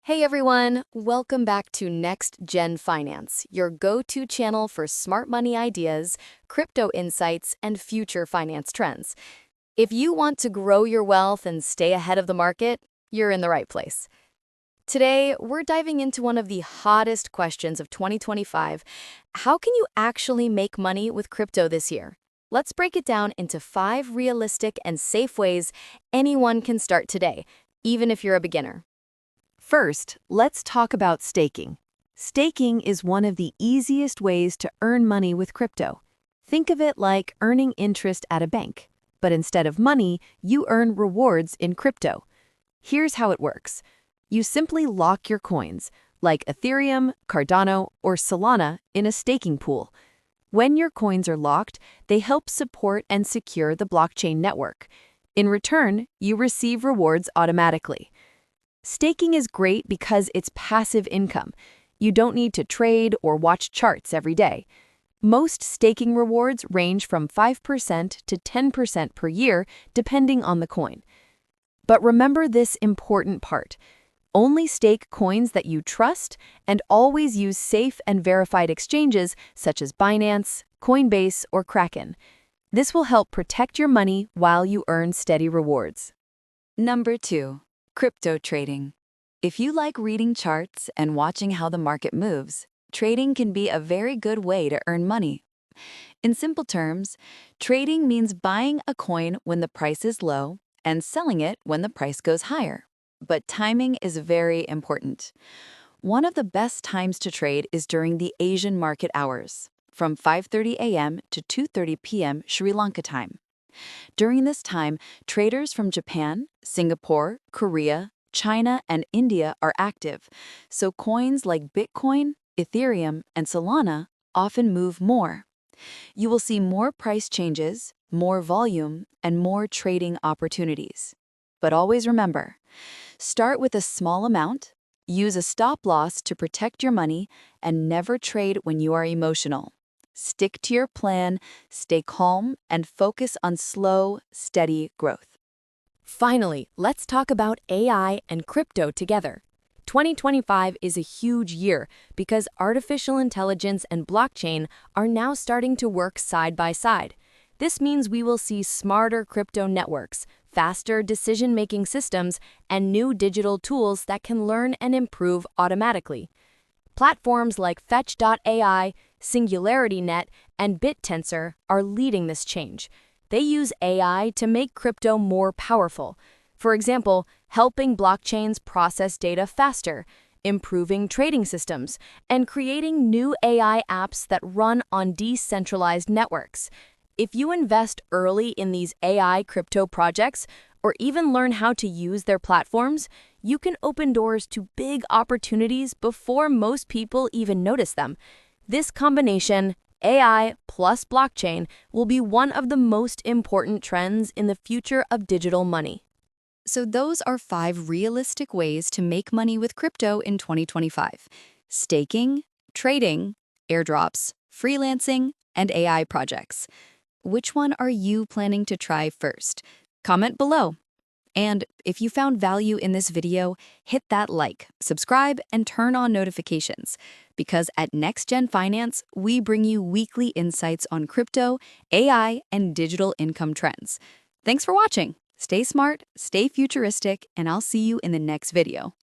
Hey everyone, welcome back to NextGen Finance, your go-to channel for smart money ideas, crypto insights, and future finance trends. If you want to grow your wealth and stay ahead of the market, you're in the right place. Today, we're diving into one of the hottest questions of 2025. How can you actually make money with crypto this year? Let's break it down into 5 realistic and safe ways anyone can start today, even if you're a beginner. First, let's talk about staking. Staking is one of the easiest ways to earn money with crypto. Think of it like earning interest at a bank, but instead of money, you earn rewards in crypto. Here's how it works. You simply lock your coins, like Ethereum, Cardano, or Solana, in a staking pool. When your coins are locked, they help support and secure the blockchain network. In return, you receive rewards automatically. Staking is great because it's passive income. You don't need to trade or watch charts every day. Most staking rewards range from 5% to 10% per year, depending on the coin. But remember this important part. Only stake coins that you trust and always use safe and verified exchanges such as Binance, Coinbase, or Kraken. This will help protect your money while you earn steady rewards. Number 2. Crypto trading. If you like reading charts and watching how the market moves, trading can be a very good way to earn money. In simple terms, trading means buying a coin when the price is low and selling it when the price goes higher. But timing is very important. One of the best times to trade is during the Asian market hours, from 5:30 a.m. to 2:30 p.m. Sri Lanka time. During this time, traders from Japan, Singapore, Korea, China, and India are active, so coins like Bitcoin, Ethereum, and Solana often move more. You will see more price changes, more volume, and more trading opportunities. But always remember, start with a small amount, use a stop loss to protect your money, and never trade when you are emotional. Stick to your plan, stay calm, and focus on slow, steady growth. Finally, let's talk about AI and crypto together. 2025 is a huge year because artificial intelligence and blockchain are now starting to work side by side. This means we will see smarter crypto networks, faster decision-making systems, and new digital tools that can learn and improve automatically. Platforms like Fetch.ai, SingularityNet, and BitTensor are leading this change. They use AI to make crypto more powerful. For example, helping blockchains process data faster, improving trading systems, and creating new AI apps that run on decentralized networks. If you invest early in these AI crypto projects, or even learn how to use their platforms, you can open doors to big opportunities before most people even notice them. This combination, AI plus blockchain, will be one of the most important trends in the future of digital money. So those are 5 realistic ways to make money with crypto in 2025. Staking, trading, airdrops, freelancing, and AI projects. Which one are you planning to try first? Comment below. And if you found value in this video, hit that like, subscribe, and turn on notifications. Because at NextGen Finance, we bring you weekly insights on crypto, AI, and digital income trends. Thanks for watching. Stay smart, stay futuristic, and I'll see you in the next video.